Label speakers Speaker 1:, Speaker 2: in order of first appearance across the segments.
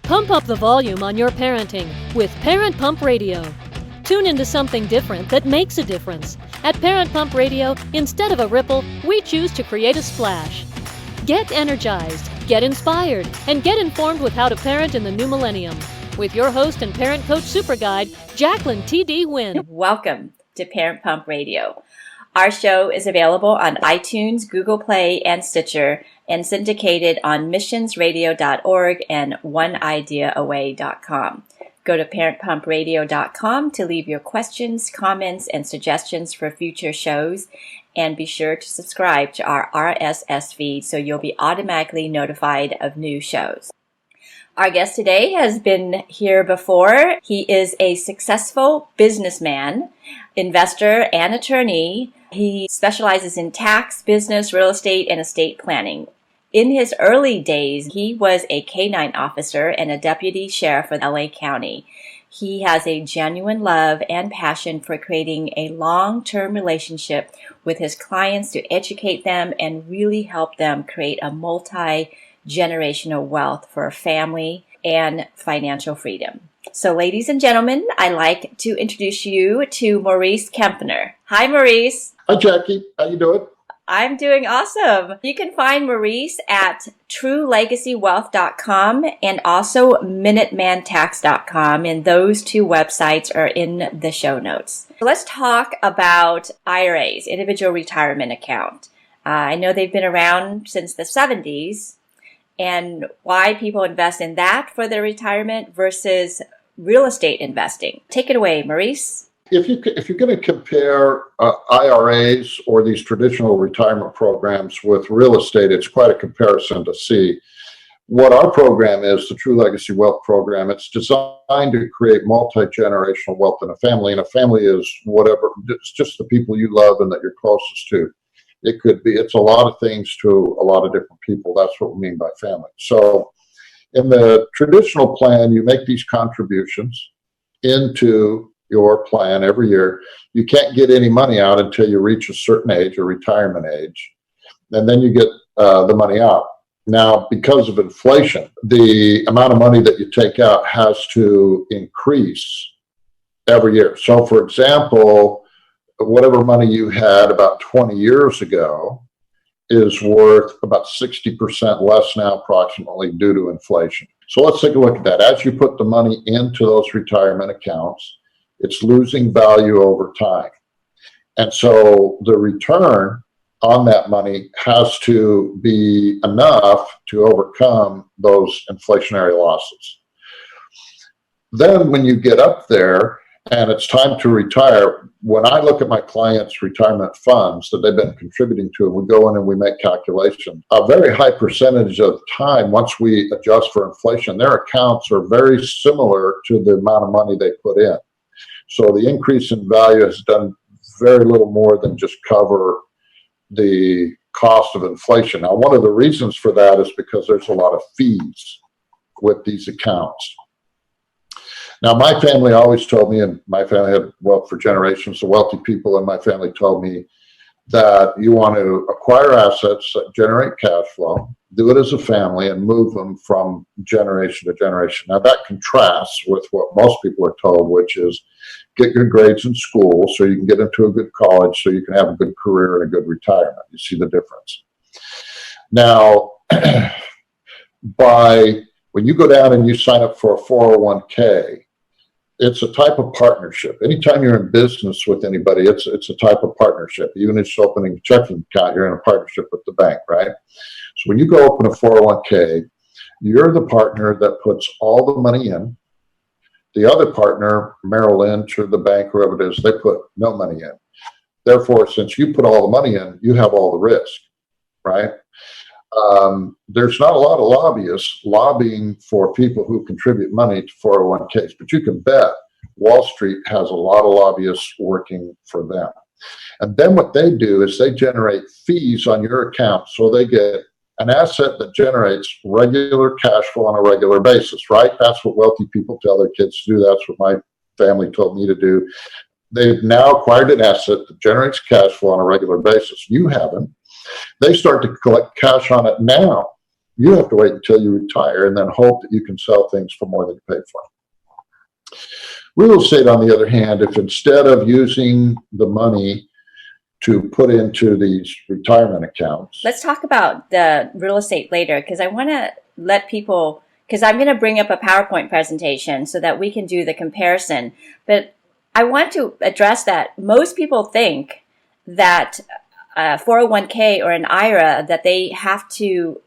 Speaker 1: Pump up the volume on your parenting with Parent Pump Radio. Tune into something different that makes a difference. At Parent Pump Radio, instead of a ripple, we choose to create a splash. Get energized, get inspired, and get informed with how to parent in the new millennium. With your host and parent coach super guide, Jacqueline T.D. Wynn.
Speaker 2: Welcome to Parent Pump Radio. Our show is available on iTunes, Google Play, and Stitcher, and syndicated on missionsradio.org and oneideaaway.com. Go to parentpumpradio.com to leave your questions, comments, and suggestions for future shows, and be sure to subscribe to our RSS feed so you'll be automatically notified of new shows. Our guest today has been here before. He is a successful businessman, investor, and attorney. He specializes in tax, business, real estate, and estate planning. In his early days, he was a K-9 officer and a deputy sheriff of LA County. He has a genuine love and passion for creating a long-term relationship with his clients to educate them and really help them create a multi-generational wealth for family and financial freedom. So ladies and gentlemen, I'd like to introduce you to Maurice Kempner. Hi, Maurice.
Speaker 3: Hi, Jackie. How you doing?
Speaker 2: I'm doing awesome. You can find Maurice at truelegacywealth.com and also minutemantax.com, and those two websites are in the show notes. Let's talk about IRAs, individual retirement account. I know they've been around since the 70s, and why people invest in that for their retirement versus real estate investing. Take it away, Maurice.
Speaker 3: If you're going to compare IRAs or these traditional retirement programs with real estate, it's quite a comparison to see. What our program is, the True Legacy Wealth Program, it's designed to create multi-generational wealth in a family, and a family is whatever, it's just the people you love and that you're closest to. It's a lot of things to a lot of different people. That's what we mean by family. So in the traditional plan, you make these contributions into your plan every year. You can't get any money out until you reach a certain age, a retirement age, and then you get the money out. Now, because of inflation, the amount of money that you take out has to increase every year. So, for example, whatever money you had about 20 years ago is worth about 60% less now, approximately, due to inflation. So let's take a look at that. As you put the money into those retirement accounts, it's losing value over time. And so the return on that money has to be enough to overcome those inflationary losses. Then when you get up there and it's time to retire, when I look at my clients' retirement funds that they've been contributing to, and we go in and we make calculations, a very high percentage of the time, once we adjust for inflation, their accounts are very similar to the amount of money they put in. So the increase in value has done very little more than just cover the cost of inflation. Now, one of the reasons for that is because there's a lot of fees with these accounts. Now, my family always told me, and my family had wealth for generations, the wealthy people in my family told me that you want to acquire assets that generate cash flow, do it as a family, and move them from generation to generation. Now, that contrasts with what most people are told, which is get good grades in school so you can get into a good college so you can have a good career and a good retirement. You see the difference. Now, when you go down and you sign up for a 401k, it's a type of partnership. Anytime you're in business with anybody, it's a type of partnership. Even if it's opening a checking account, you're in a partnership with the bank, right? So when you go open a 401k, you're the partner that puts all the money in. The other partner, Merrill Lynch or the bank, whoever it is, they put no money in. Therefore, since you put all the money in, you have all the risk, right? There's not a lot of lobbyists lobbying for people who contribute money to 401ks, but you can bet Wall Street has a lot of lobbyists working for them. And then what they do is they generate fees on your account, so they get an asset that generates regular cash flow on a regular basis, right? That's what wealthy people tell their kids to do. That's what my family told me to do. They've now acquired an asset that generates cash flow on a regular basis. You haven't. They start to collect cash on it now. You have to wait until you retire and then hope that you can sell things for more than you paid for. Real estate, on the other hand, if instead of using the money to put into these retirement accounts.
Speaker 2: Let's talk about the real estate later, because I want to let people, because I'm going to bring up a PowerPoint presentation so that we can do the comparison. But I want to address that most people think that 401k or an IRA, that they have to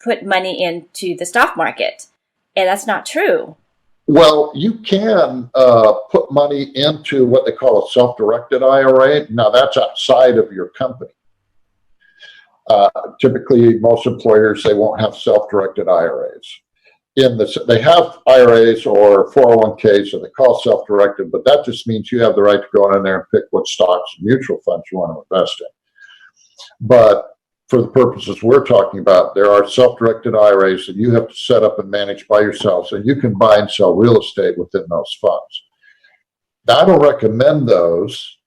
Speaker 2: put money into the stock market. And that's not true.
Speaker 3: Well, you can put money into what they call a self-directed IRA. Now, that's outside of your company. Typically, most employers, they won't have self-directed IRAs. They have IRAs or 401ks, so they call self-directed, but that just means you have the right to go in there and pick what stocks and mutual funds you want to invest in. But for the purposes we're talking about, there are self-directed IRAs that you have to set up and manage by yourself, so you can buy and sell real estate within those funds. Now, I don't recommend those.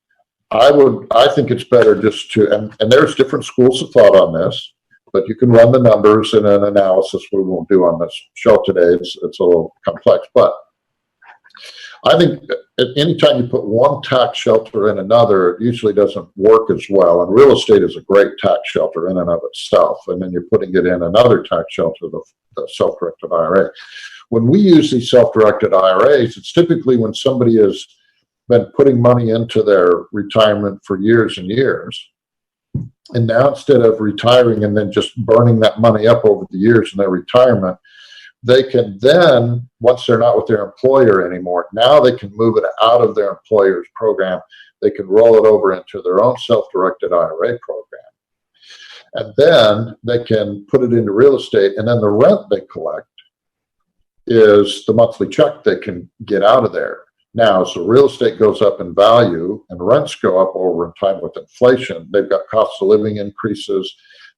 Speaker 3: I think it's better just to, and there's different schools of thought on this, but you can run the numbers in an analysis we won't do on this show today. It's a little complex, but I think anytime you put one tax shelter in another, it usually doesn't work as well. And real estate is a great tax shelter in and of itself. And then you're putting it in another tax shelter, the self-directed IRA. When we use these self-directed IRAs, it's typically when somebody has been putting money into their retirement for years and years. And now, instead of retiring and then just burning that money up over the years in their retirement, they can then, once they're not with their employer anymore, now they can move it out of their employer's program. They can roll it over into their own self-directed IRA program. And then they can put it into real estate, and then the rent they collect is the monthly check they can get out of there. Now, as the real estate goes up in value and rents go up over in time with inflation, they've got cost of living increases,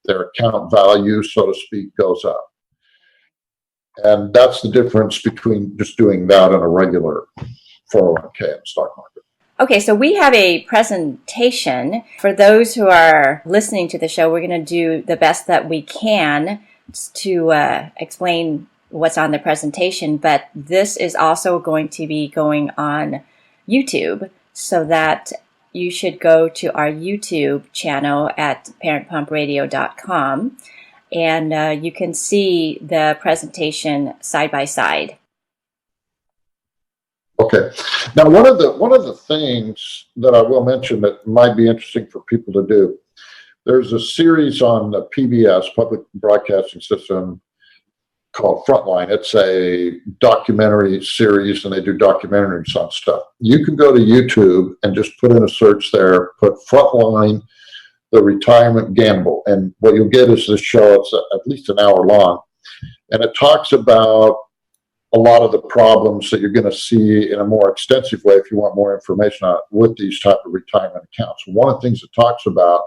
Speaker 3: their account value, so to speak, goes up. And that's the difference between just doing that and a regular 401k in the stock market.
Speaker 2: Okay, so we have a presentation. For those who are listening to the show, we're going to do the best that we can to explain what's on the presentation, but this is also going to be going on YouTube, so that you should go to our YouTube channel at parentpumpradio.com. And you can see the presentation side by side.
Speaker 3: Okay. Now, one of the things that I will mention that might be interesting for people to do, there's a series on the PBS, Public Broadcasting System, called Frontline. It's a documentary series, and they do documentaries on stuff. You can go to YouTube and just put in a search there, put Frontline, the retirement gamble, and what you'll get is this show. It's at least an hour long, and it talks about a lot of the problems that you're going to see in a more extensive way if you want more information on it with these type of retirement accounts. One of the things it talks about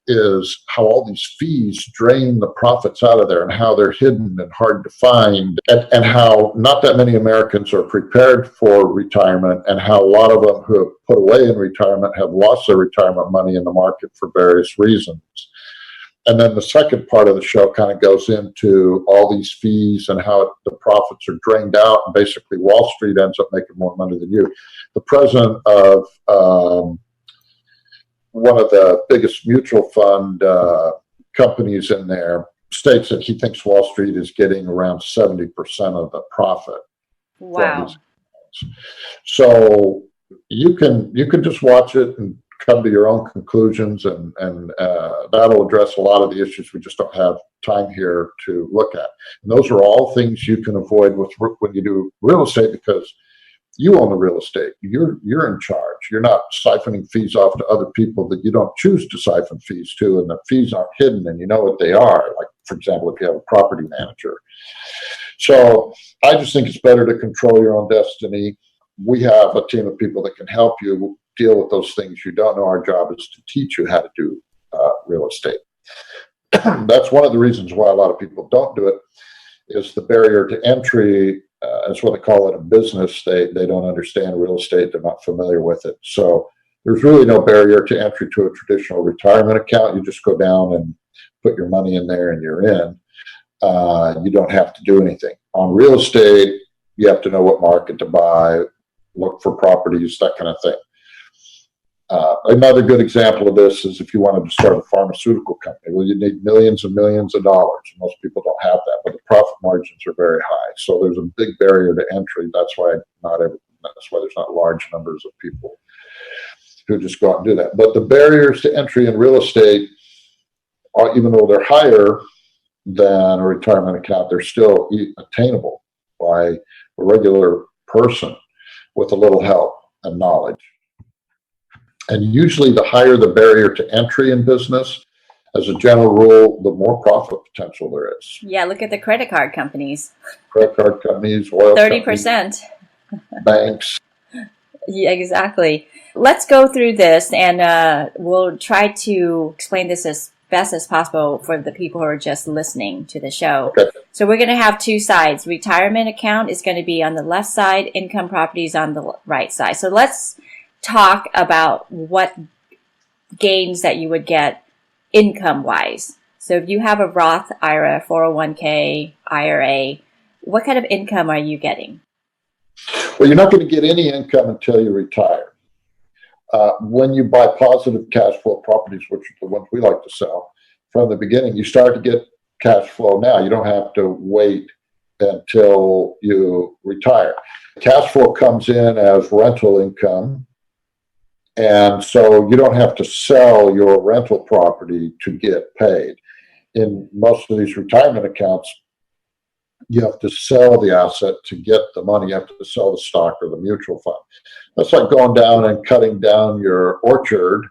Speaker 3: is how all these fees drain the profits out of there, and how they're hidden and hard to find, and how not that many Americans are prepared for retirement, and how a lot of them who have put away in retirement have lost their retirement money in the market for various reasons. And then the second part of the show kind of goes into all these fees and how the profits are drained out, and basically Wall Street ends up making more money than you. The president of one of the biggest mutual fund companies in there states that he thinks Wall Street is getting around 70% of the profit.
Speaker 2: Wow.
Speaker 3: So you can just watch it and come to your own conclusions, and that'll address a lot of the issues we just don't have time here to look at. And those are all things you can avoid with when you do real estate, because you own the real estate. You're in charge. You're not siphoning fees off to other people that you don't choose to siphon fees to, and the fees aren't hidden and you know what they are. Like, for example, if you have a property manager. So I just think it's better to control your own destiny. We have a team of people that can help you deal with those things you don't know. Our job is to teach you how to do real estate. That's one of the reasons why a lot of people don't do it, is the barrier to entry. That's what they call it in business. They don't understand real estate. They're not familiar with it. So there's really no barrier to entry to a traditional retirement account. You just go down put your money in there and you're in. You don't have to do anything. On real estate, you have to know what market to buy, look for properties, that kind of thing. Another good example of this is if you wanted to start a pharmaceutical company. Well, you need millions and millions of dollars. Most people don't have that, but the profit margins are very high. So there's a big barrier to entry. That's why there's not large numbers of people who just go out and do that. But the barriers to entry in real estate, even though they're higher than a retirement account, they're still attainable by a regular person with a little help and knowledge. And usually the higher the barrier to entry in business, as a general rule, the more profit potential there is.
Speaker 2: Yeah, look at the credit card companies.
Speaker 3: Credit card companies, oil
Speaker 2: 30%.
Speaker 3: Banks.
Speaker 2: Yeah, exactly. Let's go through this, and we'll try to explain this as best as possible for the people who are just listening to the show.
Speaker 3: Okay.
Speaker 2: So we're going to have two sides. Retirement account is going to be on the left side, income properties on the right side. So let's talk about what gains that you would get income-wise. So if you have a Roth IRA, 401k, IRA, what kind of income are you getting?
Speaker 3: Well, you're not going to get any income until you retire. When you buy positive cash flow properties, which are the ones we like to sell, from the beginning, you start to get cash flow now. You don't have to wait until you retire. Cash flow comes in as rental income. And so you don't have to sell your rental property to get paid. In most of these retirement accounts, you have to sell the asset to get the money. You have to sell the stock or the mutual fund. That's like going down and cutting down your orchard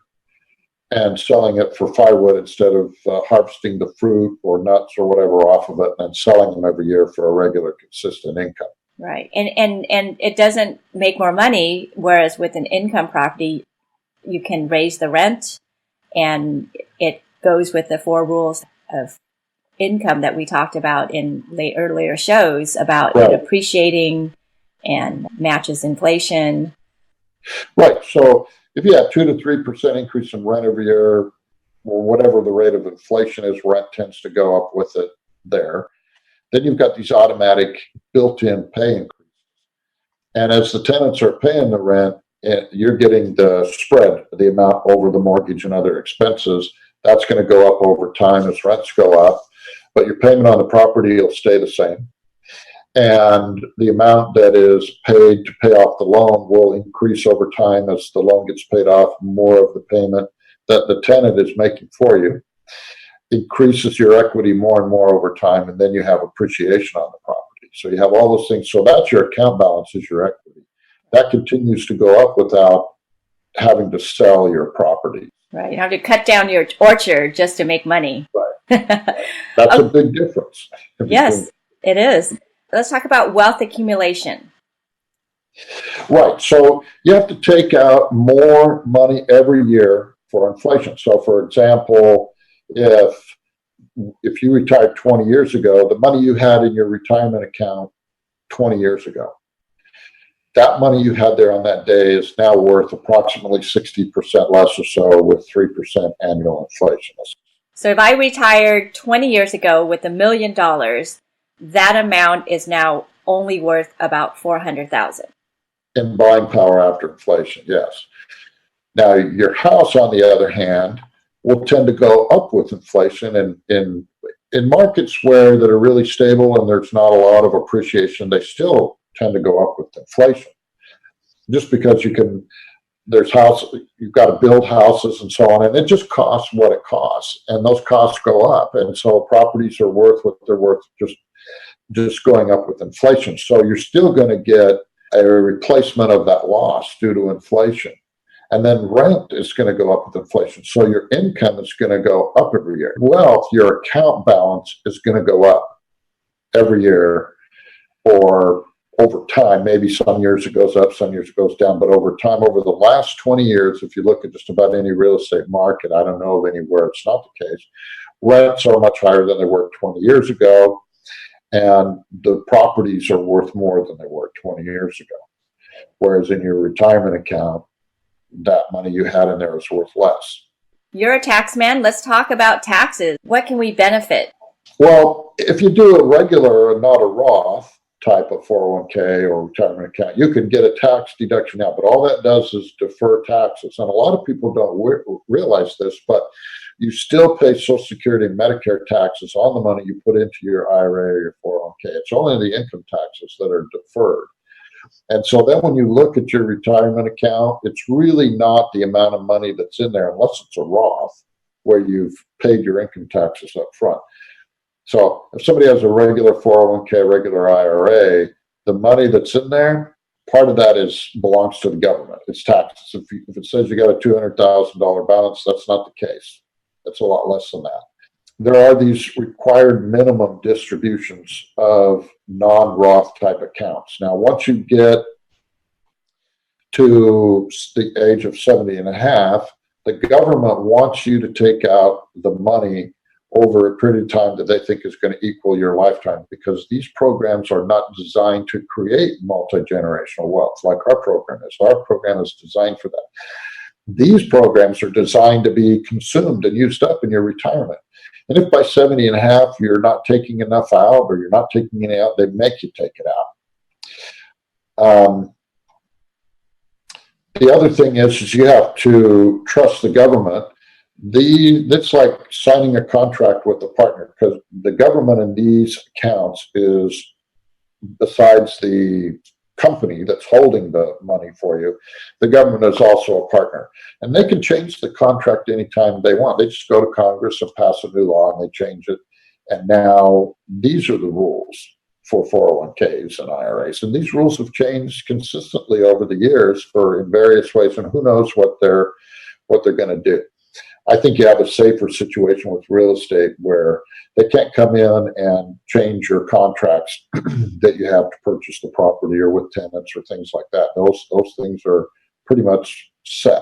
Speaker 3: and selling it for firewood instead of harvesting the fruit or nuts or whatever off of it and then selling them every year for a regular, consistent income.
Speaker 2: Right. And it doesn't make more money, whereas with an income property, you can raise the rent, and it goes with the 4 rules of income that we talked about in earlier shows about it appreciating and matches inflation.
Speaker 3: Right. So if you have 2 to 3% increase in rent every year, or whatever the rate of inflation is, rent tends to go up with it there. Then you've got these automatic built-in pay increases. And as the tenants are paying the rent, you're getting the spread, the amount over the mortgage and other expenses. That's going to go up over time as rents go up, but your payment on the property will stay the same. And the amount that is paid to pay off the loan will increase over time as the loan gets paid off. More of the payment that the tenant is making for you increases your equity more and more over time, and then you have appreciation on the property. So you have all those things. So that's your account balance, is your equity. That continues to go up without having to sell your property.
Speaker 2: Right. You have to cut down your orchard just to make money.
Speaker 3: Right. That's a big difference.
Speaker 2: Yes, it is. Let's talk about wealth accumulation.
Speaker 3: Right. So you have to take out more money every year for inflation. So, for example, if you retired 20 years ago, the money you had in your retirement account 20 years ago, that money you had there on that day is now worth approximately 60% less or so with 3% annual inflation.
Speaker 2: So if I retired 20 years ago with $1 million, that amount is now only worth about $400,000.
Speaker 3: In buying power after inflation, yes. Now, your house, on the other hand, will tend to go up with inflation. And in markets that are really stable and there's not a lot of appreciation, they still tend to go up with inflation. Just because you've got to build houses and so on, and it just costs what it costs, and those costs go up, and so properties are worth what they're worth, just going up with inflation. So you're still going to get a replacement of that loss due to inflation, and then rent is going to go up with inflation. So your income is going to go up every year. Wealth, your account balance is going to go up every year, or over time. Maybe some years it goes up, some years it goes down, but over time, over the last 20 years, if you look at just about any real estate market, I don't know of anywhere it's not the case, rents are much higher than they were 20 years ago, and the properties are worth more than they were 20 years ago. Whereas in your retirement account, that money you had in there is worth less.
Speaker 2: You're a tax man. Let's talk about taxes. What can we benefit?
Speaker 3: Well, if you do a regular and not a Roth type of 401k or retirement account, you can get a tax deduction now, but all that does is defer taxes. And a lot of people don't realize this, but you still pay Social Security and Medicare taxes on the money you put into your IRA or your 401k. It's only the income taxes that are deferred. And so then when you look at your retirement account, it's really not the amount of money that's in there, unless it's a Roth where you've paid your income taxes up front. So if somebody has a regular 401k, regular IRA, the money that's in there, part of that belongs to the government. It's taxes. If it says you got a $200,000 balance, that's not the case. It's a lot less than that. There are these required minimum distributions of non-Roth type accounts. Now, once you get to the age of 70 and a half, the government wants you to take out the money over a period of time that they think is going to equal your lifetime, because these programs are not designed to create multi-generational wealth like our program is. Our program is designed for that. These programs are designed to be consumed and used up in your retirement. And if by 70 and a half you're not taking enough out, or you're not taking any out, they make you take it out. The other thing is you have to trust the government. It's like signing a contract with a partner, because the government in these accounts is, besides the company that's holding the money for you, the government is also a partner, and they can change the contract anytime they want. They just go to Congress and pass a new law and they change it. And now these are the rules for 401ks and IRAs. And these rules have changed consistently over the years in various ways, and who knows what they're going to do. I think you have a safer situation with real estate where they can't come in and change your contracts that you have to purchase the property, or with tenants or things like that. Those things are pretty much set.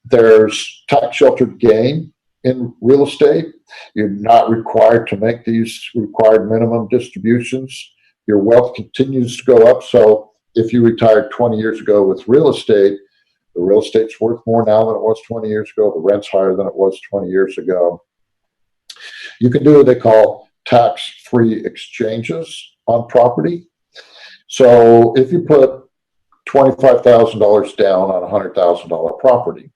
Speaker 3: There's tax sheltered gain in real estate. You're not required to make these required minimum distributions. Your wealth continues to go up. So if you retired 20 years ago with real estate, the real estate's worth more now than it was 20 years ago. The rent's higher than it was 20 years ago. You can do what they call tax-free exchanges on property. So if you put $25,000 down on a $100,000 property,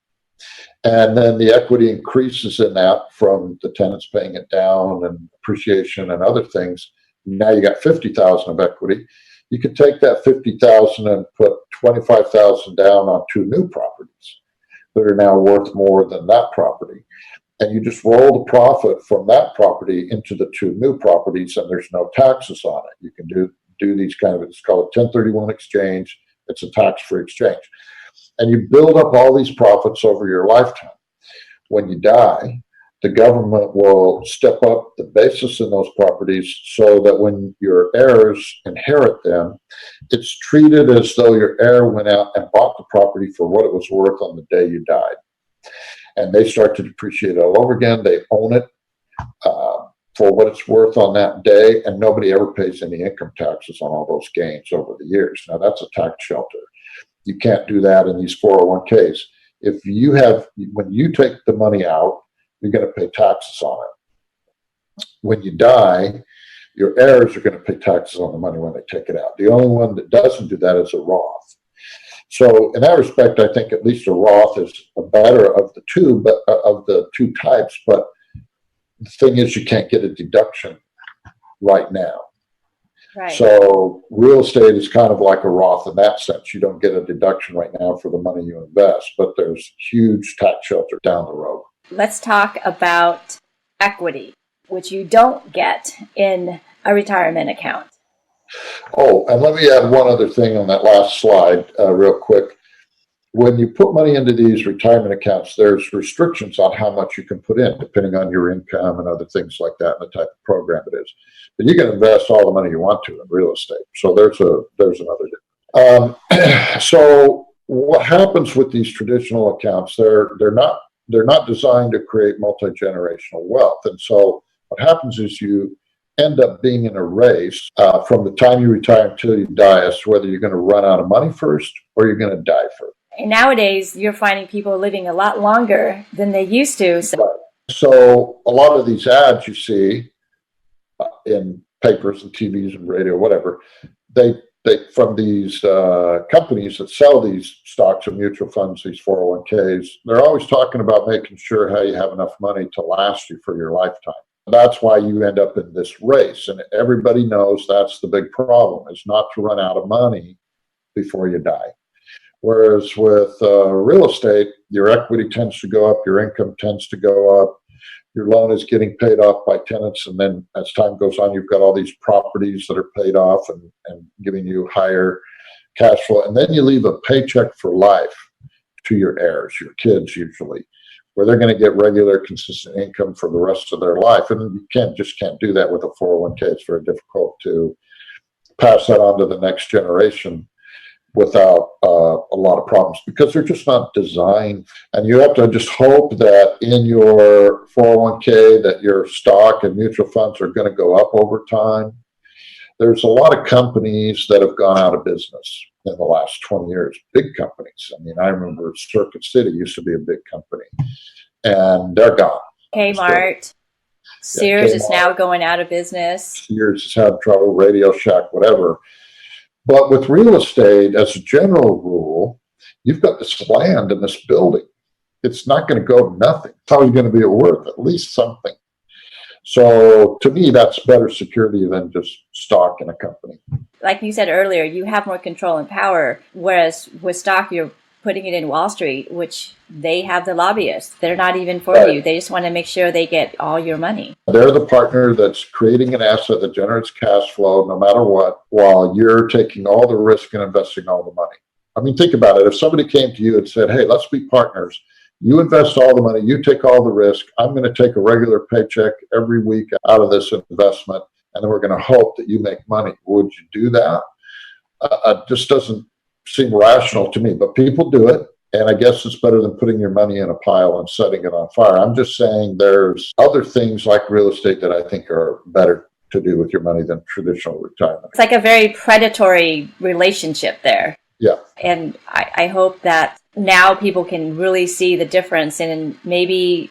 Speaker 3: and then the equity increases in that from the tenants paying it down and appreciation and other things, now you got $50,000 of equity. You could take that $50,000 and put $25,000 down on two new properties that are now worth more than that property. And you just roll the profit from that property into the two new properties, and there's no taxes on it. You can do these it's called a 1031 exchange. It's a tax-free exchange. And you build up all these profits over your lifetime. When you die, the government will step up the basis in those properties so that when your heirs inherit them, it's treated as though your heir went out and bought the property for what it was worth on the day you died. And they start to depreciate it all over again. They own it for what it's worth on that day, and nobody ever pays any income taxes on all those gains over the years. Now, that's a tax shelter. You can't do that in these 401ks. When you take the money out, you're going to pay taxes on it. When you die, your heirs are going to pay taxes on the money when they take it out. The only one that doesn't do that is a Roth. So in that respect, I think at least a Roth is a better of the two types. But the thing is, you can't get a deduction right now.
Speaker 2: Right.
Speaker 3: So real estate is kind of like a Roth in that sense. You don't get a deduction right now for the money you invest, but there's huge tax shelter down the road.
Speaker 2: Let's talk about equity, which you don't get in a retirement account.
Speaker 3: Oh, and let me add one other thing on that last slide real quick. When you put money into these retirement accounts, there's restrictions on how much you can put in, depending on your income and other things like that, and the type of program it is. But you can invest all the money you want to in real estate. So there's another difference. So what happens with these traditional accounts? They're not designed to create multi-generational wealth. And so what happens is you end up being in a race from the time you retire until you die as to whether you're going to run out of money first or you're going to die first.
Speaker 2: And nowadays, you're finding people living a lot longer than they used to. So,
Speaker 3: Right. So a lot of these ads you see in papers and TVs and radio, whatever, they from these companies that sell these stocks and mutual funds, these 401ks, they're always talking about making sure how you have enough money to last you for your lifetime. That's why you end up in this race. And everybody knows that's the big problem, is not to run out of money before you die. Whereas with real estate, your equity tends to go up, your income tends to go up, your loan is getting paid off by tenants, and then as time goes on, you've got all these properties that are paid off and giving you higher cash flow. And then you leave a paycheck for life to your heirs, your kids usually, where they're going to get regular, consistent income for the rest of their life. And you can't do that with a 401k. It's very difficult to pass that on to the next generation without a lot of problems, because they're just not designed. And you have to just hope that in your 401k that your stock and mutual funds are going to go up over time. There's a lot of companies that have gone out of business in the last 20 years, big companies. I mean, I remember Circuit City used to be a big company, and they're gone.
Speaker 2: Kmart, Sears is now going out of business.
Speaker 3: Sears has had trouble, Radio Shack, whatever. But with real estate, as a general rule, you've got this land and this building. It's not going to go to nothing. It's always going to be worth at least something. So to me, that's better security than just stock in a company.
Speaker 2: Like you said earlier, you have more control and power, whereas with stock, you're putting it in Wall Street, which they have the lobbyists. They're not even for you. They just want to make sure they get all your money.
Speaker 3: They're the partner that's creating an asset that generates cash flow no matter what, while you're taking all the risk and investing all the money. I mean, think about it. If somebody came to you and said, hey, let's be partners. You invest all the money, you take all the risk. I'm going to take a regular paycheck every week out of this investment, and then we're going to hope that you make money. Would you do that? It just doesn't seem rational to me, but people do it. And I guess it's better than putting your money in a pile and setting it on fire. I'm just saying there's other things like real estate that I think are better to do with your money than traditional retirement.
Speaker 2: It's like a very predatory relationship there.
Speaker 3: Yeah.
Speaker 2: And I hope that now people can really see the difference and maybe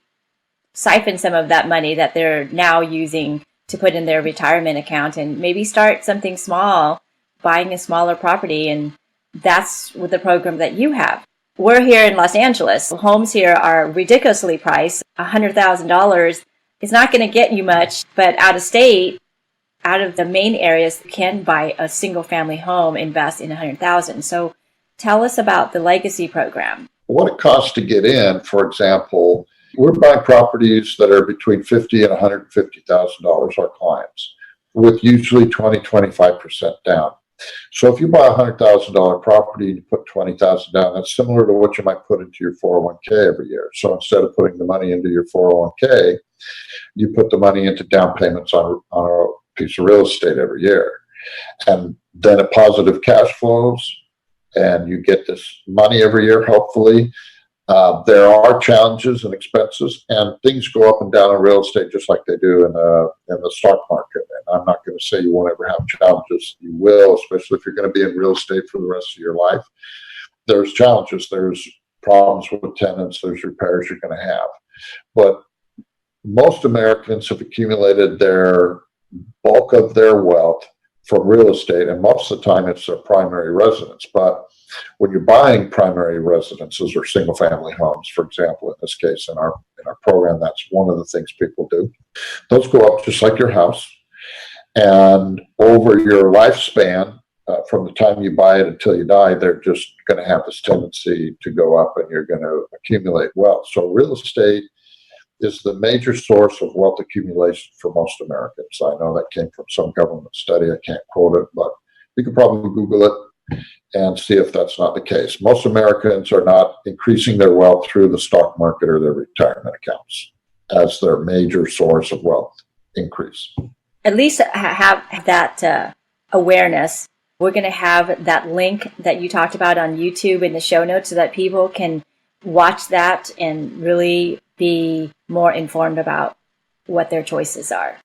Speaker 2: siphon some of that money that they're now using to put in their retirement account and maybe start something small, buying a smaller property. And that's with the program that you have. We're here in Los Angeles. Homes here are ridiculously priced. $100,000 is not going to get you much, but out of state, out of the main areas, can buy a single family home, invest in $100,000. So tell us about the Legacy program. What
Speaker 3: it costs to get in, for example, we're buying properties that are between $50,000 and $150,000, our clients, with usually 20-25% down. So if you buy a $100,000 property and you put $20,000 down, that's similar to what you might put into your 401k every year. So instead of putting the money into your 401k, you put the money into down payments on a piece of real estate every year. And then it positive cash flows, and you get this money every year, hopefully. There are challenges and expenses, and things go up and down in real estate just like they do in the stock market. And I'm not going to say you won't ever have challenges. You will, especially if you're going to be in real estate for the rest of your life. There's challenges. There's problems with tenants. There's repairs you're going to have. But most Americans have accumulated their bulk of their wealth from real estate, and most of the time it's their primary residence. But when you're buying primary residences or single family homes, for example, in this case, in our program, that's one of the things people do. Those go up just like your house. And over your lifespan, from the time you buy it until you die, they're just going to have this tendency to go up, and you're going to accumulate wealth. So real estate is the major source of wealth accumulation for most Americans. I know that came from some government study. I can't quote it, but you can probably Google it and see if that's not the case. Most Americans are not increasing their wealth through the stock market or their retirement accounts as their major source of wealth increase. At least have that awareness. We're going to have that link that you talked about on YouTube in the show notes so that people can watch that and really be more informed about what their choices are.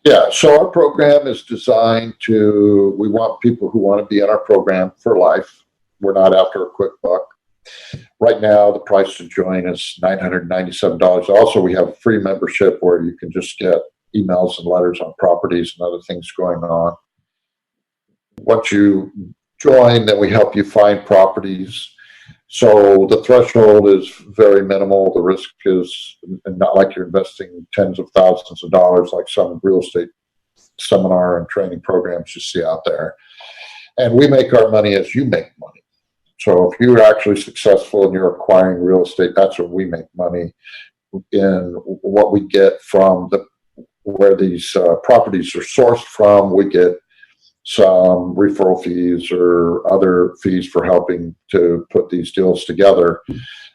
Speaker 3: Yeah, so our program is designed we want people who want to be in our program for life. We're not after a quick buck. Right now, the price to join is $997. Also, we have a free membership where you can just get emails and letters on properties and other things going on. Once you join, then we help you find properties. So the threshold is very minimal. The risk is not like you're investing tens of thousands of dollars like some real estate seminar and training programs you see out there. And we make our money as you make money. So if you're actually successful and you're acquiring real estate, that's where we make money in what we get from where these properties are sourced from. We get some referral fees or other fees for helping to put these deals together.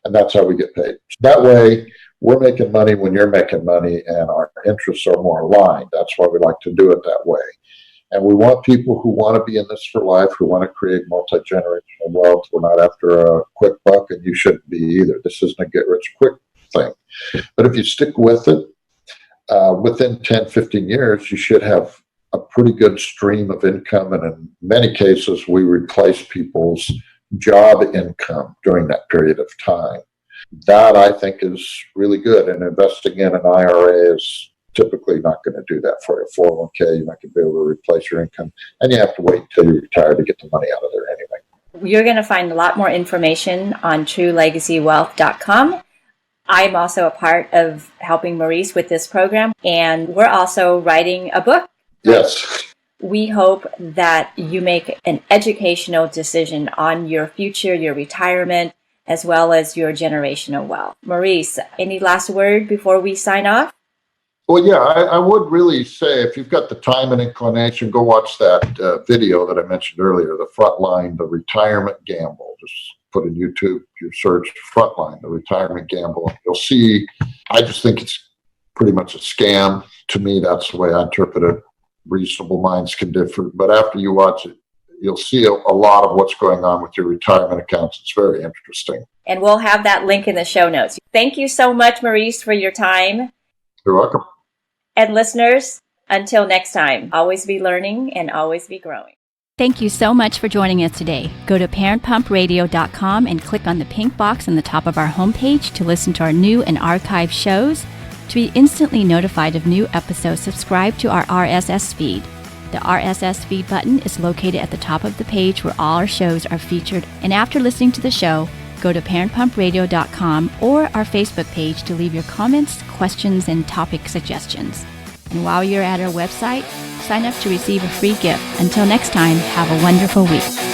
Speaker 3: And that's how we get paid. That way, we're making money when you're making money and our interests are more aligned. That's why we like to do it that way. And we want people who want to be in this for life, who want to create multi-generational wealth. We're not after a quick buck, and you shouldn't be either. This isn't a get-rich-quick thing. But if you stick with it, within 10, 15 years, you should have a pretty good stream of income. And in many cases, we replace people's job income during that period of time. That, I think, is really good. And investing in an IRA is typically not going to do that for you. 401k, you're not going to be able to replace your income. And you have to wait until you retire to get the money out of there anyway.
Speaker 2: You're going to find a lot more information on truelegacywealth.com. I'm also a part of helping Maurice with this program, and we're also writing a book.
Speaker 3: Yes.
Speaker 2: We hope that you make an educational decision on your future, your retirement, as well as your generational wealth. Maurice, any last word before we sign off?
Speaker 3: Well, yeah, I would really say if you've got the time and inclination, go watch that video that I mentioned earlier, the Frontline, the Retirement Gamble. Just put in YouTube, you search Frontline, the Retirement Gamble. You'll see, I just think it's pretty much a scam. To me, that's the way I interpret it. Reasonable minds can differ. But after you watch it, you'll see a lot of what's going on with your retirement accounts. It's very interesting.
Speaker 2: And we'll have that link in the show notes. Thank you so much, Maurice, for your time.
Speaker 3: You're welcome.
Speaker 2: And listeners, until next time, always be learning and always be growing.
Speaker 4: Thank you so much for joining us today. Go to parentpumpradio.com and click on the pink box on the top of our homepage to listen to our new and archived shows. To be instantly notified of new episodes, subscribe to our RSS feed. The RSS feed button is located at the top of the page where all our shows are featured. And after listening to the show, go to parentpumpradio.com or our Facebook page to leave your comments, questions, and topic suggestions. And while you're at our website, sign up to receive a free gift. Until next time, have a wonderful week.